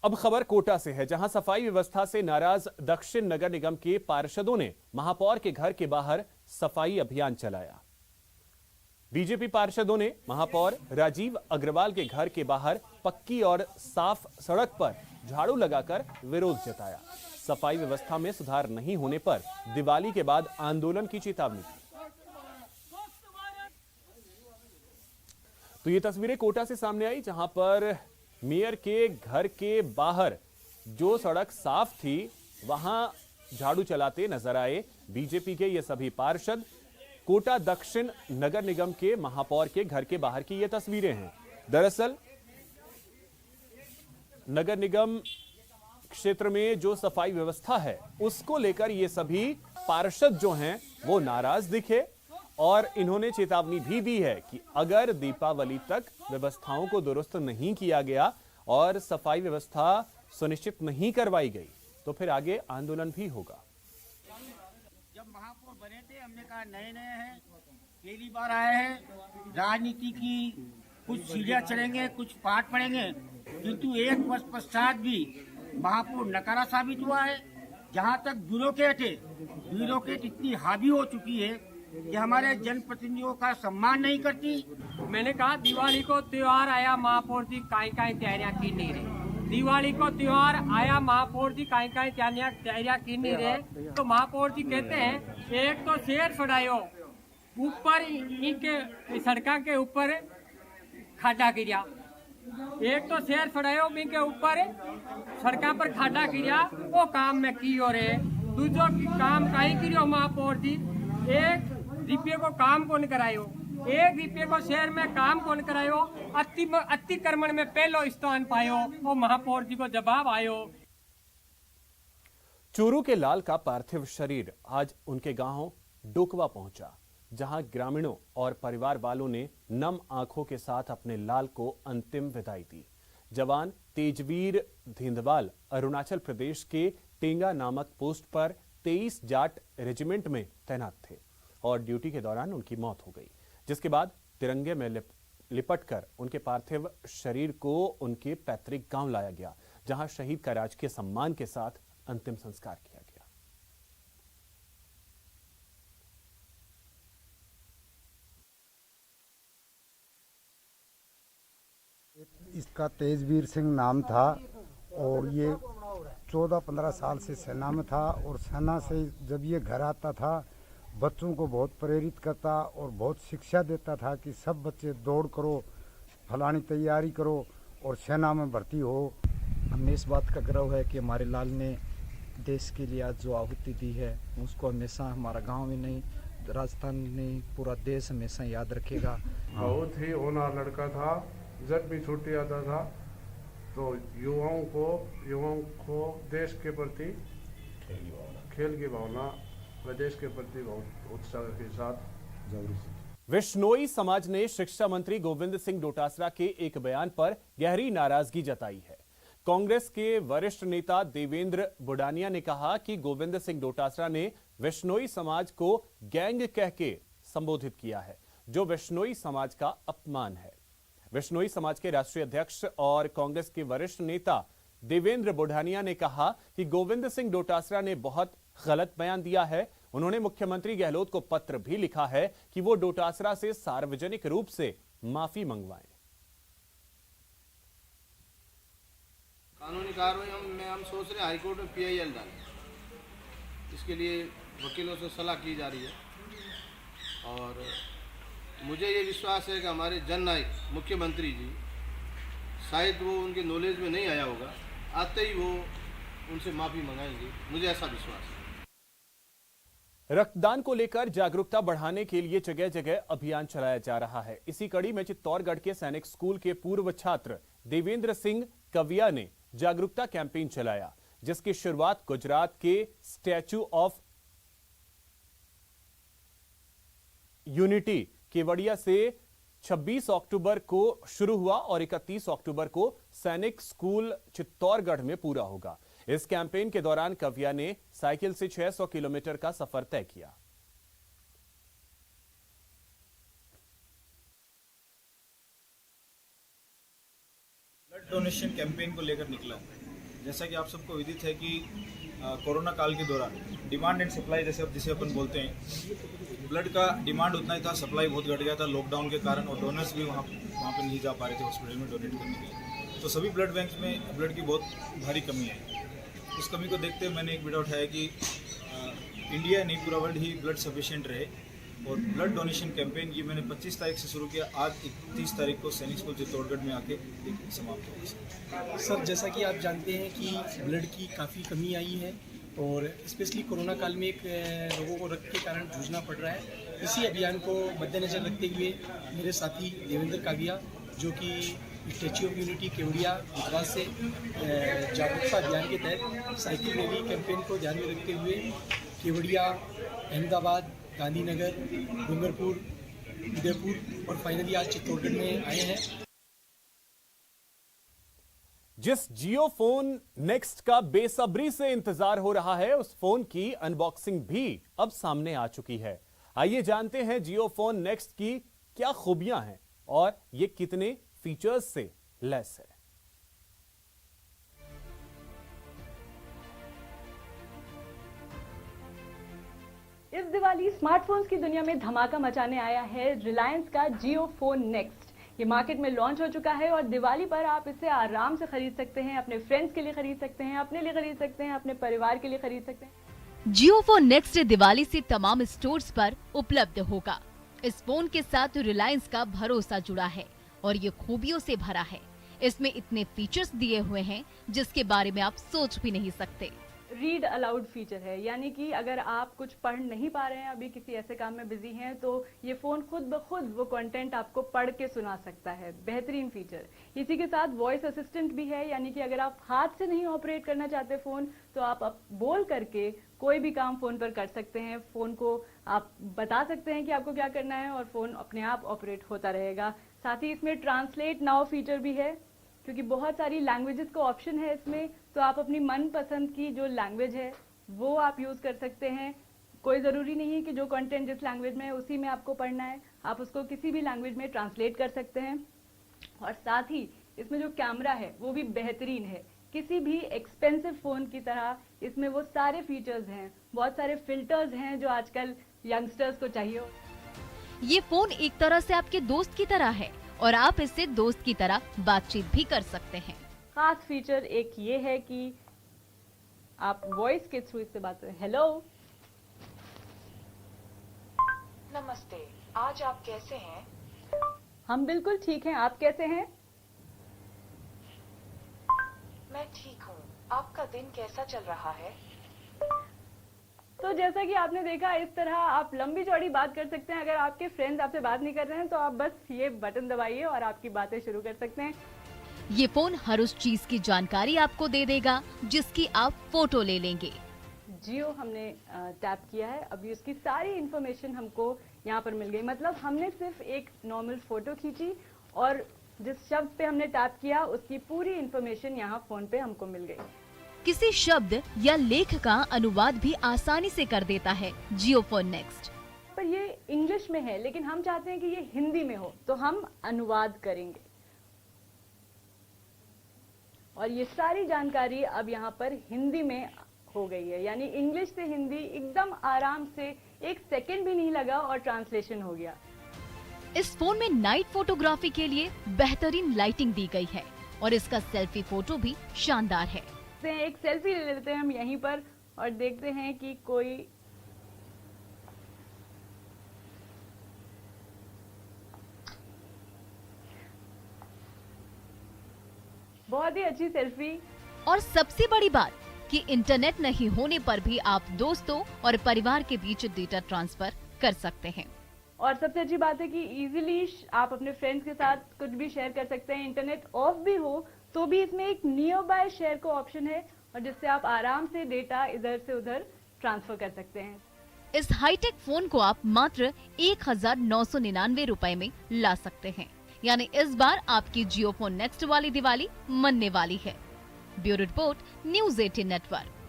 अब खबर कोटा से है, जहां सफाई व्यवस्था से नाराज दक्षिण नगर निगम के पार्षदों ने महापौर के घर के बाहर सफाई अभियान चलाया। बीजेपी पार्षदों ने महापौर राजीव अग्रवाल के घर के बाहर पक्की और साफ सड़क पर झाड़ू लगाकर विरोध जताया। सफाई व्यवस्था में सुधार नहीं होने पर दिवाली के बाद आंदोलन की चेतावनी दी। तो ये तस्वीरें कोटा से सामने आई, जहां पर मेयर के घर के बाहर जो सड़क साफ थी वहां झाड़ू चलाते नजर आए बीजेपी के ये सभी पार्षद। कोटा दक्षिण नगर निगम के महापौर के घर के बाहर की ये तस्वीरें हैं। दरअसल नगर निगम क्षेत्र में जो सफाई व्यवस्था है उसको लेकर ये सभी पार्षद जो हैं वो नाराज दिखे और इन्होंने चेतावनी भी दी है कि अगर दीपावली तक व्यवस्थाओं को दुरुस्त नहीं किया गया और सफाई व्यवस्था सुनिश्चित नहीं करवाई गई तो फिर आगे आंदोलन भी होगा। जब महापौर बने थे हमने कहा नए नए हैं, पहली बार आए हैं, राजनीति की कुछ सीढ़ियां चढ़ेंगे, कुछ पाठ पढ़ेंगे, किंतु एक वर्ष पश्चात भी महापौर नकारा साबित हुआ है। जहां तक ब्यूरोक्रेट इतनी हावी हो चुकी है कि हमारे जनप्रतिनिधियों का सम्मान नहीं करती। मैंने कहा दिवाली को त्योहार आया, महापौर जी काई तैयारियां की नहीं रही। दिवाली को त्योहार आया, महापौर जी काई तैयारियां की नहीं रहे। तो महापौर जी कहते हैं एक तो शेर छुड़ायो, ऊपर इनके सड़का के ऊपर खाडा गिरा, एक तो शेर छुड़ायो इनके ऊपर सड़का पर खाडा गिरा, वो काम में की हो रहे। दूसरो की काम कहीं करियो महापौर जी, एक रुपये को काम कौन करायो, एक रुपये को शहर में काम कौन करायो, अतिक्रमण में पहलो स्थान पायो, वो महापौर जी को जवाब आयो। चूरू के लाल का पार्थिव शरीर आज उनके गांव डोकवा पहुंचा, जहां ग्रामीणों और परिवार वालों ने नम आंखों के साथ अपने लाल को अंतिम विदाई दी। जवान तेजवीर धिंदवाल अरुणाचल प्रदेश के टेंगा नामक पोस्ट पर 23 जाट रेजिमेंट में तैनात थे और ड्यूटी के दौरान उनकी मौत हो गई, जिसके बाद तिरंगे में लिपटकर उनके पार्थिव शरीर को उनके पैतृक गांव लाया गया, जहां शहीद का राजकीय सम्मान के साथ अंतिम संस्कार किया गया। इसका तेजवीर सिंह नाम था और ये 14-15 साल से सेना में था और सेना से जब ये घर आता था बच्चों को बहुत प्रेरित करता और बहुत शिक्षा देता था कि सब बच्चे दौड़ करो, फलानी तैयारी करो और सेना में भर्ती हो। हमें इस बात का गर्व है कि हमारे लाल ने देश के लिए आज जो आहुति दी है उसको हमेशा हमारा गांव में नहीं, राजस्थान नहीं, पूरा देश हमेशा याद रखेगा। बहुत ही होनहार लड़का था। जब भी छुट्टी आता था तो युवाओं को देश के प्रति खेल की भावना व देश के प्रति बहुत उत्साह के साथ जागरूक। विश्नोई समाज ने शिक्षा मंत्री गोविंद सिंह डोटासरा के एक बयान पर गहरी नाराजगी जताई है। कांग्रेस के वरिष्ठ नेता देवेंद्र बुडानिया ने कहा कि गोविंद सिंह डोटासरा ने विश्नोई समाज को गैंग कह के संबोधित किया है, जो विश्नोई समाज का अपमान है। विश्नोई समाज के राष्ट्रीय अध्यक्ष और कांग्रेस के वरिष्ठ नेता देवेंद्र बुडानिया ने कहा कि गोविंद सिंह डोटासरा ने बहुत गलत बयान दिया है। उन्होंने मुख्यमंत्री गहलोत को पत्र भी लिखा है कि वो डोटासरा से सार्वजनिक रूप से माफी मंगवाएं। कानूनी कार्रवाई में हम सोच रहे हैं हाईकोर्ट में PIL डालें, इसके लिए वकीलों से सलाह की जा रही है और मुझे ये विश्वास है कि हमारे जननायक मुख्यमंत्री जी शायद वो उनके नॉलेज में नहीं आया होगा, आते ही वो उनसे माफी मंगाएंगे, मुझे ऐसा विश्वास है। रक्तदान को लेकर जागरूकता बढ़ाने के लिए जगह जगह अभियान चलाया जा रहा है। इसी कड़ी में चित्तौड़गढ़ के सैनिक स्कूल के पूर्व छात्र देवेंद्र सिंह कविया ने जागरूकता कैंपेन चलाया, जिसकी शुरुआत गुजरात के स्टैच्यू ऑफ यूनिटी केवड़िया से 26 अक्टूबर को शुरू हुआ और 31 अक्टूबर को सैनिक स्कूल चित्तौड़गढ़ में पूरा होगा। इस कैंपेन के दौरान कविया ने साइकिल से 600 किलोमीटर का सफर तय किया। ब्लड डोनेशन कैंपेन को लेकर निकला हूं। जैसा कि आप सबको विदित है कि कोरोना काल के दौरान डिमांड एंड सप्लाई जिसे अपन बोलते हैं, ब्लड का डिमांड उतना ही था, सप्लाई बहुत घट गया था लॉकडाउन के कारण, और डोनर्स भी वहाँ पे नहीं जा पा रहे थे हॉस्पिटल में डोनेट करने के लिए। तो सभी ब्लड बैंक में ब्लड की बहुत भारी कमी है। उस कमी को देखते हुए मैंने एक वीडियो उठाया कि इंडिया नहीं पूरा वर्ल्ड ही ब्लड सफिशिएंट रहे, और ब्लड डोनेशन कैंपेन की मैंने 25 तारीख से शुरू किया। आज 31 तारीख को सैनिक स्कूल चित्तौड़गढ़ में आके समाप्त हो गया। सर, जैसा कि आप जानते हैं कि ब्लड की काफ़ी कमी आई है, और स्पेशली कोरोना काल में एक लोगों को रक्त के कारण जूझना पड़ रहा है। इसी अभियान को मद्देनजर रखते हुए मेरे साथी देवेंद्र काविया, जो कि statue of unity Kevadia Gujarat से जागरूकता अभियान के तहत साइकिल रैली कैंपेन को ध्यान में रखते हुए केवड़िया, अहमदाबाद, गांधीनगर, डूंगरपुर, उदयपुर और फाइनली आज चित्तौड़गढ़ में आए हैं। जिस जियो फोन नेक्स्ट का बेसब्री से इंतजार हो रहा है, उस फोन की अनबॉक्सिंग भी अब सामने आ चुकी है। आइए जानते हैं जियो फोन नेक्स्ट की क्या खूबियां हैं और ये कितने फीचर्स से लैस है। इस दिवाली स्मार्टफोन्स की दुनिया में धमाका मचाने आया है रिलायंस का जियो फोन नेक्स्ट। ये मार्केट में लॉन्च हो चुका है और दिवाली पर आप इसे आराम से खरीद सकते हैं, अपने फ्रेंड्स के लिए खरीद सकते हैं, अपने लिए खरीद सकते हैं, अपने परिवार के लिए खरीद सकते हैं। जियो फोन नेक्स्ट दिवाली से तमाम स्टोर्स पर उपलब्ध होगा। इस फोन के साथ रिलायंस का भरोसा जुड़ा है और ये खूबियों से भरा है। इसमें इतने फीचर्स दिए हुए हैं जिसके बारे में आप सोच भी नहीं सकते। रीड अलाउड फीचर है, यानी कि अगर आप कुछ पढ़ नहीं पा रहे हैं, अभी किसी ऐसे काम में बिजी हैं, तो ये फोन खुद ब खुद वो कंटेंट आपको पढ़ के सुना सकता है। बेहतरीन फीचर। इसी के साथ वॉइस असिस्टेंट भी है, यानी कि अगर आप हाथ से नहीं ऑपरेट करना चाहते फोन, तो आप बोल करके कोई भी काम फोन पर कर सकते हैं। फोन को आप बता सकते हैं कि आपको क्या करना है और फोन अपने आप ऑपरेट होता रहेगा। साथ ही इसमें ट्रांसलेट नाउ फीचर भी है, क्योंकि बहुत सारी लैंग्वेजेस का ऑप्शन है इसमें, तो आप अपनी मनपसंद की जो लैंग्वेज है वो आप यूज कर सकते हैं। कोई जरूरी नहीं है कि जो कंटेंट जिस लैंग्वेज में है उसी में आपको पढ़ना है, आप उसको किसी भी लैंग्वेज में ट्रांसलेट कर सकते हैं। और साथ ही इसमें जो कैमरा है वो भी बेहतरीन है। किसी भी एक्सपेंसिव फोन की तरह इसमें वो सारे फीचर्स हैं, बहुत सारे फिल्टर्स हैं जो आजकल यंगस्टर्स को चाहिए। ये फोन एक तरह से आपके दोस्त की तरह है और आप इससे दोस्त की तरह बातचीत भी कर सकते हैं। खास फीचर एक ये है कि आप वॉइस के थ्रू इससे बात करें। हेलो, नमस्ते, आज आप कैसे हैं? हम बिल्कुल ठीक हैं, आप कैसे हैं? मैं ठीक हूँ। आपका दिन कैसा चल रहा है? तो जैसा कि आपने देखा, इस तरह आप लंबी चौड़ी बात कर सकते हैं। अगर आपके फ्रेंड्स आपसे बात नहीं कर रहे हैं तो आप बस ये बटन दबाइए और आपकी बातें शुरू कर सकते हैं। ये फोन हर उस चीज की जानकारी आपको दे देगा जिसकी आप फोटो ले लेंगे। जियो हमने टैप किया है, अभी उसकी सारी इन्फॉर्मेशन हमको यहाँ पर मिल गई। मतलब हमने सिर्फ एक नॉर्मल फोटो खींची और जिस शब्द पे हमने टैप किया उसकी पूरी इन्फॉर्मेशन यहाँ फोन पे हमको मिल गई। किसी शब्द या लेख का अनुवाद भी आसानी से कर देता है जियो फोन नेक्स्ट। पर ये इंग्लिश में है, लेकिन हम चाहते हैं कि ये हिंदी में हो, तो हम अनुवाद करेंगे और ये सारी जानकारी अब यहाँ पर हिंदी में हो गई है। यानी इंग्लिश से हिंदी एकदम आराम से, 1 सेकंड भी नहीं लगा और ट्रांसलेशन हो गया। इस फोन में नाइट फोटोग्राफी के लिए बेहतरीन लाइटिंग दी गई है और इसका सेल्फी फोटो भी शानदार है। एक सेल्फी ले लेते हैं हम यहीं पर और देखते हैं कि कोई बहुत ही अच्छी सेल्फी। और सबसे बड़ी बात कि इंटरनेट नहीं होने पर भी आप दोस्तों और परिवार के बीच डेटा ट्रांसफर कर सकते हैं। और सबसे अच्छी बात है कि इजीली आप अपने फ्रेंड्स के साथ कुछ भी शेयर कर सकते हैं। इंटरनेट ऑफ भी हो तो भी इसमें एक नियर बाय शेयर का ऑप्शन है और जिससे आप आराम से डेटा इधर से उधर ट्रांसफर कर सकते हैं। इस हाईटेक फोन को आप मात्र 1999 रुपए में ला सकते हैं। यानी इस बार आपकी जियो फोन नेक्स्ट वाली दिवाली मनने वाली है। Bureau report, news 18 network.